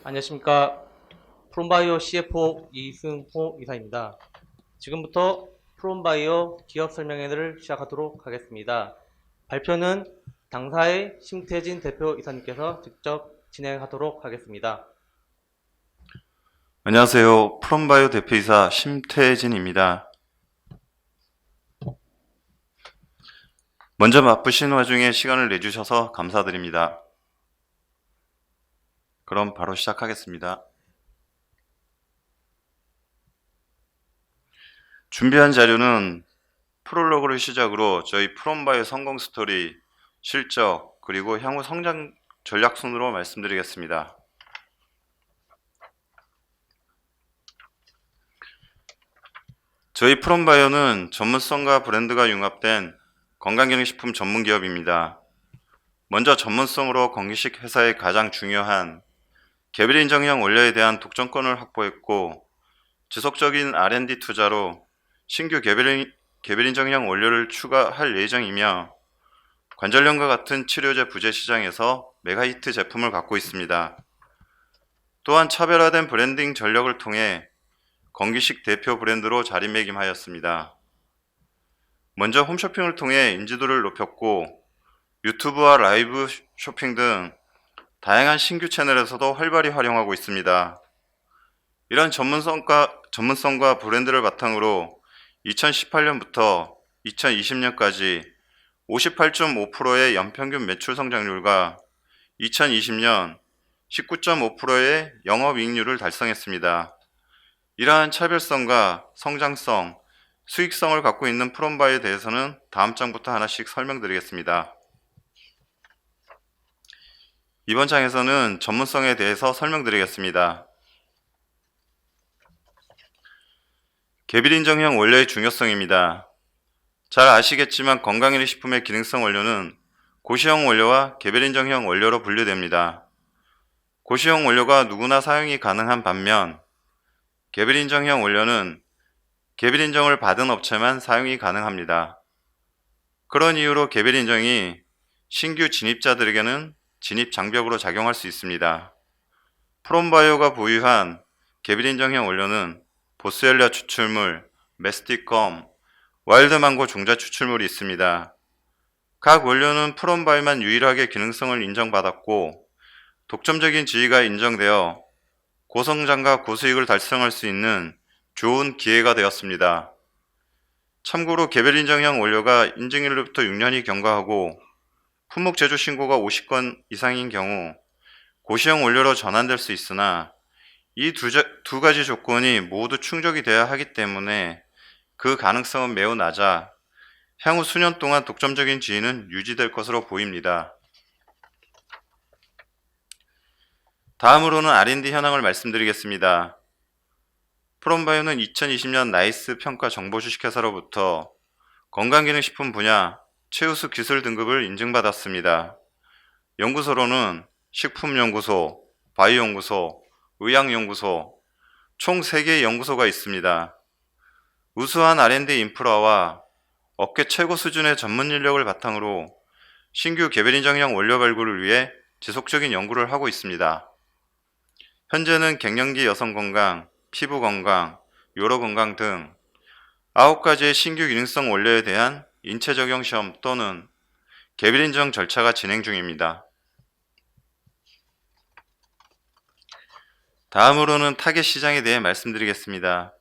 안녕하십니까. 프롬바이오 CFO 이승호 이사입니다. 지금부터 프롬바이오 기업 설명회를 시작하도록 하겠습니다. 발표는 당사의 심태진 대표 이사님께서 직접 진행하도록 하겠습니다. 안녕하세요. 프롬바이오 대표이사 심태진입니다. 먼저 바쁘신 와중에 시간을 내주셔서 감사드립니다. 그럼 바로 시작하겠습니다. 준비한 자료는 프롤로그를 시작으로 저희 프롬바이오 성공 스토리, 실적, 그리고 향후 성장 전략 순으로 말씀드리겠습니다. 저희 프롬바이오는 전문성과 브랜드가 융합된 건강기능식품 전문기업입니다. 먼저 전문성으로 건기식 회사의 가장 중요한 개별 인정형 원료에 대한 독점권을 확보했고, 지속적인 R&D 투자로 신규 개별 인정형 원료를 추가할 예정이며, 관절염과 같은 치료제 부제 시장에서 메가히트 제품을 갖고 있습니다. 또한 차별화된 브랜딩 전략을 통해 건기식 대표 브랜드로 자리매김하였습니다. 먼저 홈쇼핑을 통해 인지도를 높였고, 유튜브와 라이브 쇼핑 등 다양한 신규 채널에서도 활발히 활용하고 있습니다. 이런 전문성과 브랜드를 바탕으로 2018년부터 2020년까지 58.5%의 연평균 매출 성장률과 2020년 19.5%의 영업이익률을 달성했습니다. 이러한 차별성과 성장성, 수익성을 갖고 있는 프롬바이오에 대해서는 다음 장부터 하나씩 설명드리겠습니다. 이번 장에서는 전문성에 대해서 설명드리겠습니다. 개별 인정형 원료의 중요성입니다. 잘 아시겠지만 건강기능식품의 기능성 원료는 고시형 원료와 개별 인정형 원료로 분류됩니다. 고시형 원료가 누구나 사용이 가능한 반면, 개별 인정형 원료는 개별 인정을 받은 업체만 사용이 가능합니다. 그런 이유로 개별 인정이 신규 진입자들에게는 진입 장벽으로 작용할 수 있습니다. 프롬바이오가 보유한 개별 인정형 원료는 보스웰리아 추출물, 메스틱검, 와일드망고 종자 추출물이 있습니다. 각 원료는 프롬바이오만 유일하게 기능성을 인정받았고, 독점적인 지위가 인정되어 고성장과 고수익을 달성할 수 있는 좋은 기회가 되었습니다. 참고로 개별 인정형 원료가 인증일로부터 6년이 경과하고 품목 제조 신고가 50건 이상인 경우 고시형 원료로 전환될 수 있으나, 이 두 가지 조건이 모두 충족이 돼야 하기 때문에 그 가능성은 매우 낮아 향후 수년 동안 독점적인 지위는 유지될 것으로 보입니다. 다음으로는 R&D 현황을 말씀드리겠습니다. 프롬바이오는 2020년 나이스 평가 정보 주식회사로부터 건강기능식품 분야 최우수 기술 등급을 인증받았습니다. 연구소로는 식품연구소, 바이오연구소, 의학연구소, 총 3개의 연구소가 있습니다. 우수한 R&D 인프라와 업계 최고 수준의 전문 인력을 바탕으로 신규 개별 인정형 원료 발굴을 위해 지속적인 연구를 하고 있습니다. 현재는 갱년기 여성 건강, 피부 건강, 요로 건강 등 9가지의 신규 기능성 원료에 대한 인체 적용 시험 또는 개별 인정 절차가 진행 중입니다. 다음으로는 타겟 시장에 대해 말씀드리겠습니다.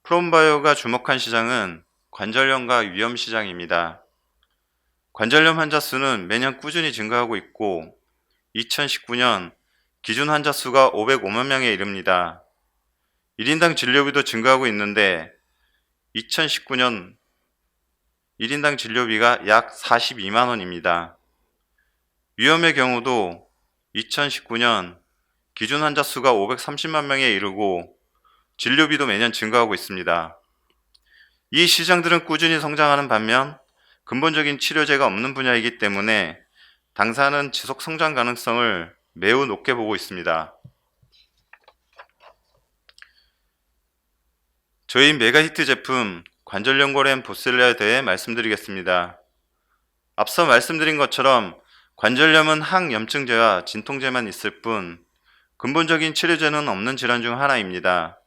프롬바이오가 주목한 시장은 관절염과 위염 시장입니다. 관절염 환자 수는 매년 꾸준히 증가하고 있고 2019년 기준 환자 수가 505만 명에 이릅니다. 1인당 진료비도 증가하고 있는데 2019년 1인당 진료비가 약 42만 원입니다. 위염의 경우도 2019년 기준 환자 수가 530만 명에 이르고 진료비도 매년 증가하고 있습니다. 이 시장들은 꾸준히 성장하는 반면 근본적인 치료제가 없는 분야이기 때문에 당사는 지속 성장 가능성을 매우 높게 보고 있습니다. 저희 메가히트 제품 관절연골엠 보셀리아에 대해 말씀드리겠습니다. 앞서 말씀드린 것처럼 관절염은 항염증제와 진통제만 있을 뿐 근본적인 치료제는 없는 질환 중 하나입니다.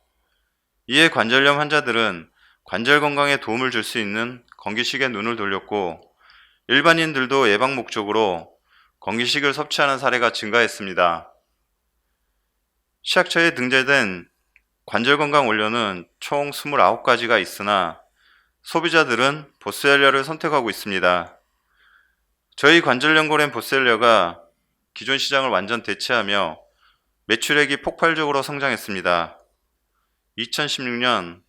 이에 관절염 환자들은 관절 건강에 도움을 줄 수 있는 건기식에 눈을 돌렸고 일반인들도 예방 목적으로 건기식을 섭취하는 사례가 증가했습니다. 시약처에 등재된 관절 건강 원료는 총 29가지가 있으나 소비자들은 보스웰리아를 선택하고 있습니다. 저희 관절연골엔 보스웰리아가 기존 시장을 완전 대체하며 매출액이 폭발적으로 성장했습니다. 2016년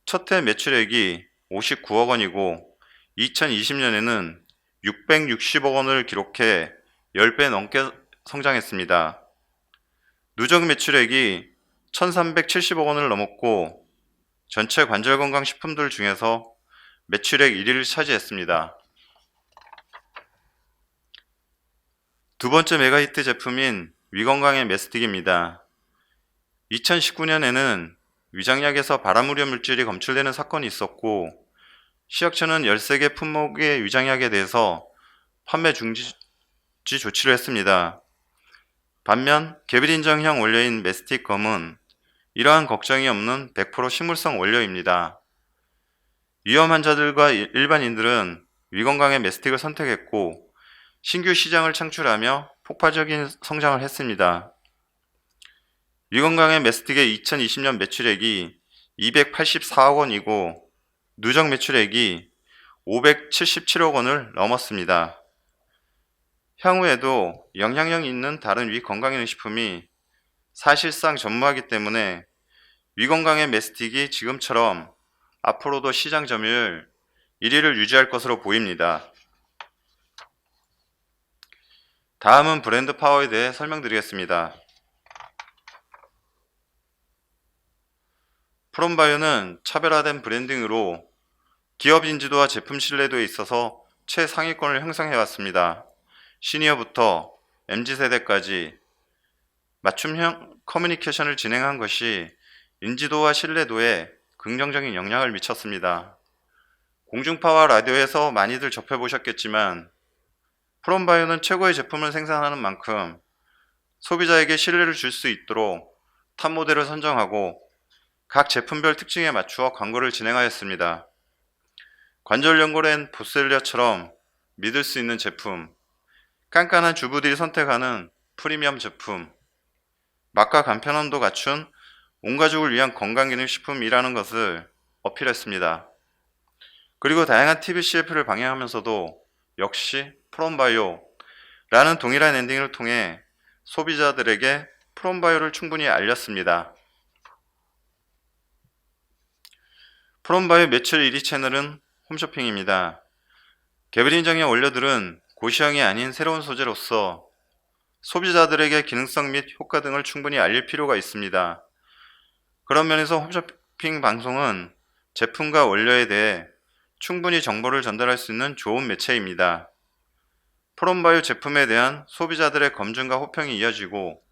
첫 해 매출액이 59억 원이고 2020년에는 660억 원을 기록해 10배 넘게 성장했습니다. 누적 매출액이 1370억 원을 넘었고 전체 관절건강 식품들 중에서 매출액 1위를 차지했습니다. 두 번째 메가히트 제품인 위건강의 메스틱입니다. 2019년에는 위장약에서 발암우려 물질이 검출되는 사건이 있었고 시약처는 13개 품목의 위장약에 대해서 판매 중지 조치를 했습니다. 반면 개별인정형 원료인 메스틱 검은 이러한 걱정이 없는 100% 식물성 원료입니다. 위험 환자들과 일반인들은 위건강의 메스틱을 선택했고 신규 시장을 창출하며 폭발적인 성장을 했습니다. 위건강의 메스틱의 2020년 매출액이 284억 원이고 누적 매출액이 577억 원을 넘었습니다. 향후에도 영향력 있는 다른 위건강기능식품이 사실상 전무하기 때문에 위건강의 메스틱이 지금처럼 앞으로도 시장 점유율 1위를 유지할 것으로 보입니다. 다음은 브랜드 파워에 대해 설명드리겠습니다. 프롬바이오는 차별화된 브랜딩으로 기업 인지도와 제품 신뢰도에 있어서 최상위권을 형성해왔습니다. 시니어부터 MZ세대까지 맞춤형 커뮤니케이션을 진행한 것이 인지도와 신뢰도에 긍정적인 영향을 미쳤습니다. 공중파와 라디오에서 많이들 접해보셨겠지만 프롬바이오는 최고의 제품을 생산하는 만큼 소비자에게 신뢰를 줄 수 있도록 탑 모델을 선정하고 각 제품별 특징에 맞추어 광고를 진행하였습니다. 관절연골엔 보스웰리아처럼 믿을 수 있는 제품, 깐깐한 주부들이 선택하는 프리미엄 제품, 맛과 간편함도 갖춘 온 가족을 위한 건강기능식품이라는 것을 어필했습니다. 그리고 다양한 TV CF를 방영하면서도 역시 프롬바이오라는 동일한 엔딩을 통해 소비자들에게 프롬바이오를 충분히 알렸습니다. 프롬바이오 매출 1위 채널은 홈쇼핑입니다. 개별인정형 원료들은 고시형이 아닌 새로운 소재로서 소비자들에게 기능성 및 효과 등을 충분히 알릴 필요가 있습니다. 그런 면에서 홈쇼핑 방송은 제품과 원료에 대해 충분히 정보를 전달할 수 있는 좋은 매체입니다. 프롬바이오 제품에 대한 소비자들의 검증과 호평이 이어지고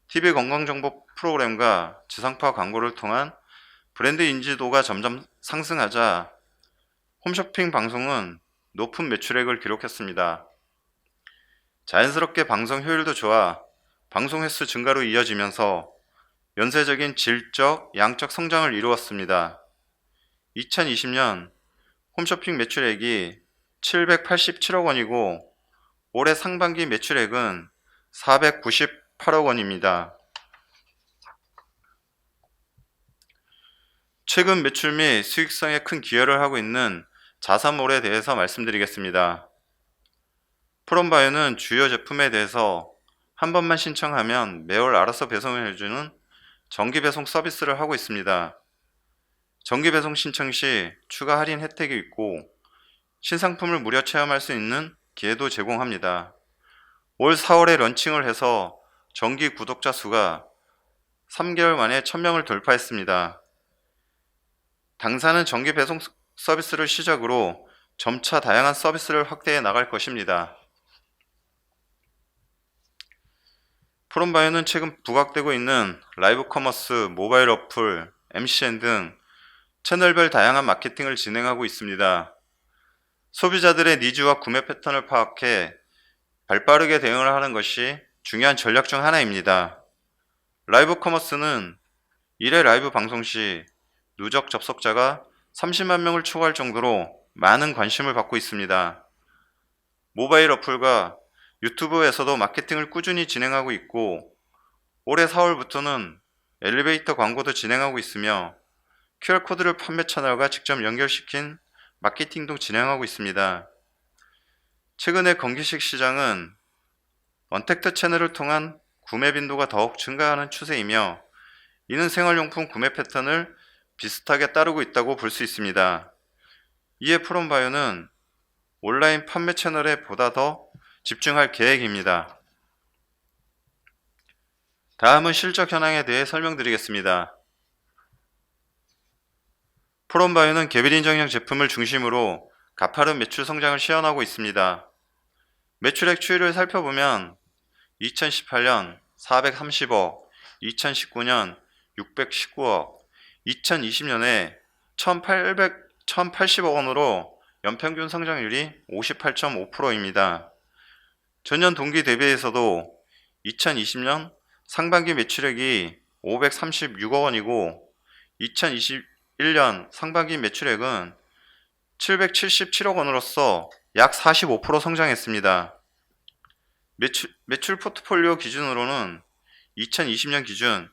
TV 건강정보 프로그램과 지상파 광고를 통한 브랜드 인지도가 점점 상승하자 홈쇼핑 방송은 높은 매출액을 기록했습니다. 자연스럽게 방송 효율도 좋아 방송 횟수 증가로 이어지면서 연쇄적인 질적, 양적 성장을 이루었습니다. 2020년 홈쇼핑 매출액이 787억 원이고 올해 상반기 매출액은 498억 원입니다. 최근 매출 및 수익성에 큰 기여를 하고 있는 자사몰에 대해서 말씀드리겠습니다. 프롬바이오는 주요 제품에 대해서 한 번만 신청하면 매월 알아서 배송을 해주는 정기배송 서비스를 하고 있습니다. 정기배송 신청 시 추가 할인 혜택이 있고 신상품을 무료 체험할 수 있는 기회도 제공합니다. 올 4월에 런칭을 해서 정기 구독자 수가 3개월 만에 1000명을 돌파했습니다. 당사는 정기 배송 서비스를 시작으로 점차 다양한 서비스를 확대해 나갈 것입니다. 프롬바이오는 최근 부각되고 있는 라이브 커머스, 모바일 어플, MCN 등 채널별 다양한 마케팅을 진행하고 있습니다. 소비자들의 니즈와 구매 패턴을 파악해 발빠르게 대응을 하는 것이 중요한 전략 중 하나입니다. 라이브 커머스는 1회 라이브 방송 시 누적 접속자가 30만 명을 초과할 정도로 많은 관심을 받고 있습니다. 모바일 어플과 유튜브에서도 마케팅을 꾸준히 진행하고 있고 올해 4월부터는 엘리베이터 광고도 진행하고 있으며 QR코드를 판매 채널과 직접 연결시킨 마케팅도 진행하고 있습니다. 최근에 건기식 시장은 언택트 채널을 통한 구매 빈도가 더욱 증가하는 추세이며 이는 생활용품 구매 패턴을 비슷하게 따르고 있다고 볼 수 있습니다. 이에 프롬바이오는 온라인 판매 채널에 보다 더 집중할 계획입니다. 다음은 실적 현황에 대해 설명드리겠습니다. 프롬바이오는 개별 인정형 제품을 중심으로 가파른 매출 성장을 시현하고 있습니다. 매출액 추이를 살펴보면 2018년 430억, 2019년 619억, 2020년에 1,080억 원으로 연평균 성장률이 58.5%입니다. 전년 동기 대비해서도 2020년 상반기 매출액이 536억 원이고 2021년 상반기 매출액은 777억 원으로서 약 45% 성장했습니다. 매출 포트폴리오 기준으로는 2020년 기준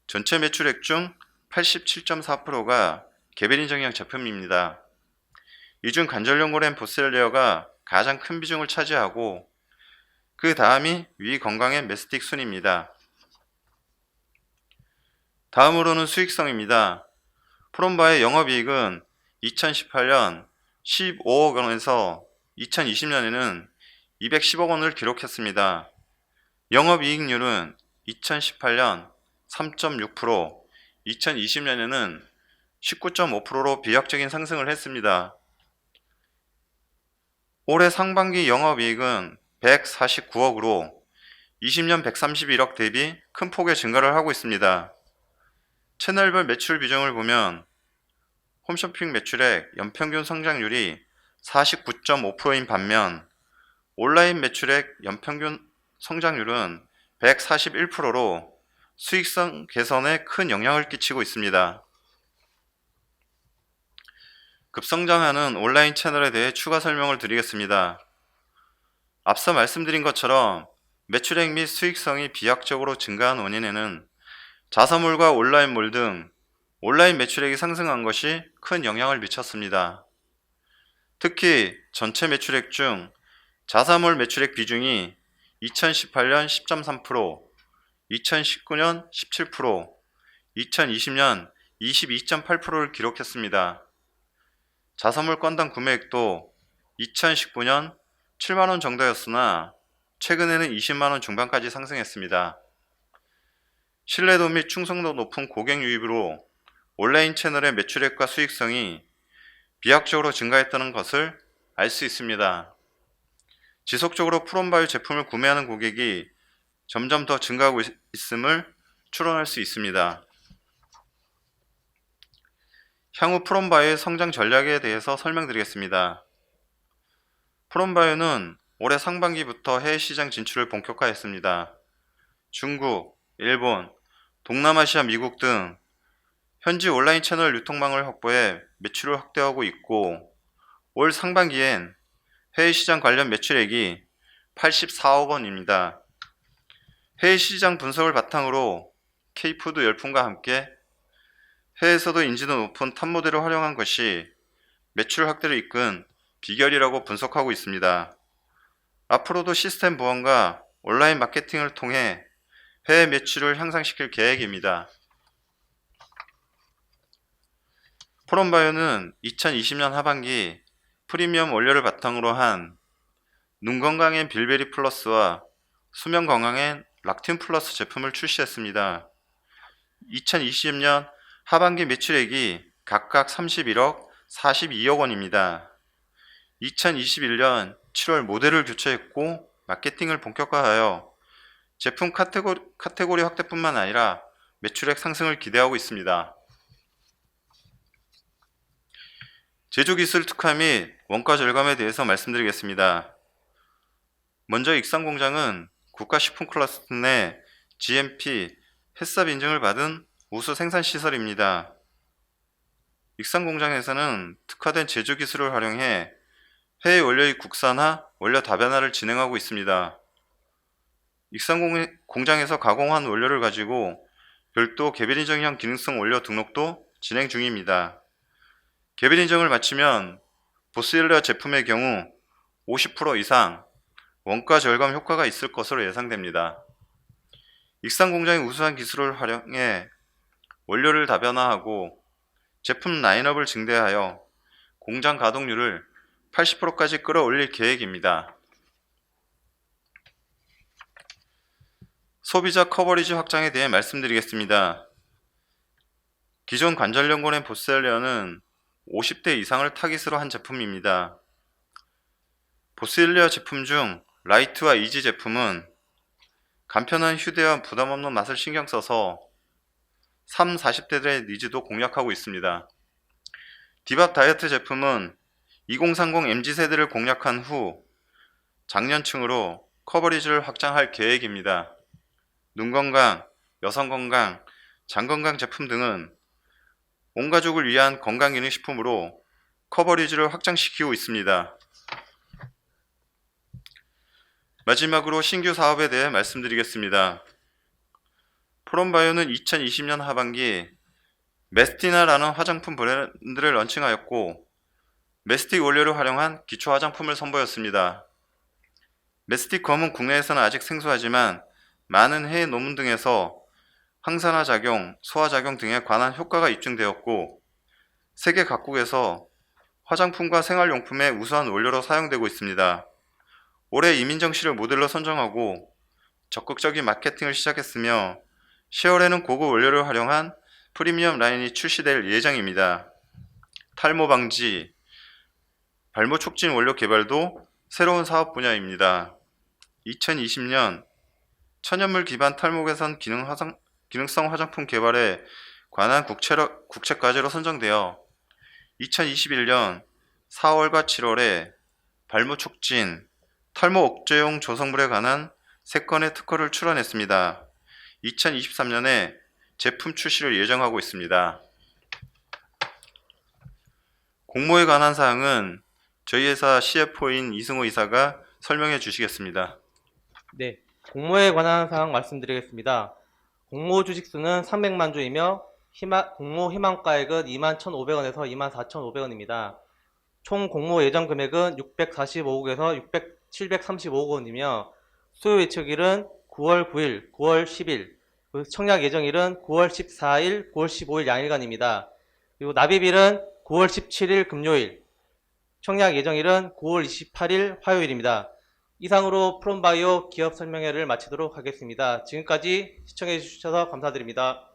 전체 매출액 중 87.4%가 개별 인정형 제품입니다. 이 중 관절연골 앤 보셀레어가 가장 큰 비중을 차지하고 그 다음이 위 건강 앤 메스틱 순입니다. 다음으로는 수익성입니다. 프롬바의 영업이익은 2018년 15억 원에서 2020년에는 210억 원을 기록했습니다. 영업이익률은 2018년 3.6%, 2020년에는 19.5%로 비약적인 상승을 했습니다. 올해 상반기 영업이익은 149억으로 20년 131억 대비 큰 폭의 증가를 하고 있습니다. 채널별 매출 비중을 보면 홈쇼핑 매출액 연평균 성장률이 49.5%인 반면 온라인 매출액 연평균 성장률은 141%로 수익성 개선에 큰 영향을 끼치고 있습니다. 급성장하는 온라인 채널에 대해 추가 설명을 드리겠습니다. 앞서 말씀드린 것처럼 매출액 및 수익성이 비약적으로 증가한 원인에는 자사몰과 온라인몰 등 온라인 매출액이 상승한 것이 큰 영향을 미쳤습니다. 특히 전체 매출액 중 자사몰 매출액 비중이 2018년 10.3%, 2019년 17%, 2020년 22.8%를 기록했습니다. 자사몰 건당 구매액도 2019년 7만원 정도였으나 최근에는 20만원 중반까지 상승했습니다. 신뢰도 및 충성도 높은 고객 유입으로 온라인 채널의 매출액과 수익성이 비약적으로 증가했다는 것을 알 수 있습니다. 지속적으로 프롬바이오 제품을 구매하는 고객이 점점 더 증가하고 있음을 추론할 수 있습니다. 향후 프롬바이오의 성장 전략에 대해서 설명드리겠습니다. 프롬바이오는 올해 상반기부터 해외 시장 진출을 본격화했습니다. 중국, 일본, 동남아시아, 미국 등 현지 온라인 채널 유통망을 확보해 매출을 확대하고 있고 올 상반기엔 해외 시장 관련 매출액이 84억 원입니다. 해외 시장 분석을 바탕으로 K푸드 열풍과 함께 해외에서도 인지도 높은 탑 모델을 활용한 것이 매출 확대를 이끈 비결이라고 분석하고 있습니다. 앞으로도 시스템 보완과 온라인 마케팅을 통해 해외 매출을 향상시킬 계획입니다. 프롬바이오는 2020년 하반기 프리미엄 원료를 바탕으로 한 눈 건강엔 빌베리 플러스와 수면 건강엔 락틴 플러스 제품을 출시했습니다. 2020년 하반기 매출액이 각각 31억, 42억 원입니다. 2021년 7월 모델을 교체했고 마케팅을 본격화하여 제품 카테고리 확대뿐만 아니라 매출액 상승을 기대하고 있습니다. 제조기술 특화 및 원가 절감에 대해서 말씀드리겠습니다. 먼저 익산공장은 국가식품클러스터 내 GMP 햇삽 인증을 받은 우수 생산시설입니다. 익산공장에서는 특화된 제조 기술을 활용해 해외 원료의 국산화, 원료 다변화를 진행하고 있습니다. 익산공장에서 가공한 원료를 가지고 별도 개별 인정형 기능성 원료 등록도 진행 중입니다. 개별 인정을 마치면 보스일러 제품의 경우 50% 이상 원가 절감 효과가 있을 것으로 예상됩니다. 익산공장의 우수한 기술을 활용해 원료를 다변화하고 제품 라인업을 증대하여 공장 가동률을 80%까지 끌어올릴 계획입니다. 소비자 커버리지 확장에 대해 말씀드리겠습니다. 기존 관절연골의 보스일리어는 50대 이상을 타깃으로 한 제품입니다. 보스일리어 제품 중 라이트와 이지 제품은 간편한 휴대와 부담 없는 맛을 신경 써서 3, 40대들의 니즈도 공략하고 있습니다. 디밥 다이어트 제품은 2030 MZ세대를 공략한 후 장년층으로 커버리지를 확장할 계획입니다. 눈 건강, 여성 건강, 장 건강 제품 등은 온 가족을 위한 건강기능식품으로 커버리지를 확장시키고 있습니다. 마지막으로 신규 사업에 대해 말씀드리겠습니다. 프롬바이오는 2020년 하반기 메스티나라는 화장품 브랜드를 런칭하였고 메스틱 원료를 활용한 기초 화장품을 선보였습니다. 메스틱 검은 국내에서는 아직 생소하지만 많은 해외 논문 등에서 항산화 작용, 소화 작용 등에 관한 효과가 입증되었고 세계 각국에서 화장품과 생활용품의 우수한 원료로 사용되고 있습니다. 올해 이민정 씨를 모델로 선정하고 적극적인 마케팅을 시작했으며 10월에는 고급 원료를 활용한 프리미엄 라인이 출시될 예정입니다. 탈모 방지, 발모 촉진 원료 개발도 새로운 사업 분야입니다. 2020년 천연물 기반 탈모 개선 기능성 화장품 개발에 관한 국책과제로 선정되어 2021년 4월과 7월에 발모 촉진, 탈모 억제용 조성물에 관한 3건의 특허를 출원했습니다. 2023년에 제품 출시를 예정하고 있습니다. 공모에 관한 사항은 저희 회사 CFO인 이승호 이사가 설명해 주시겠습니다. 네, 공모에 관한 사항 말씀드리겠습니다. 공모 주식수는 300만 주이며 공모 희망가액은 21,500원에서 24,500원입니다. 총 공모 예정 금액은 645억에서 735억 원이며 수요 예측일은 9월 9일, 9월 10일, 청약 예정일은 9월 14일, 9월 15일 양일간입니다. 그리고 납입일은 9월 17일 금요일, 청약 예정일은 9월 28일 화요일입니다. 이상으로 프롬바이오 기업 설명회를 마치도록 하겠습니다. 지금까지 시청해 주셔서 감사드립니다.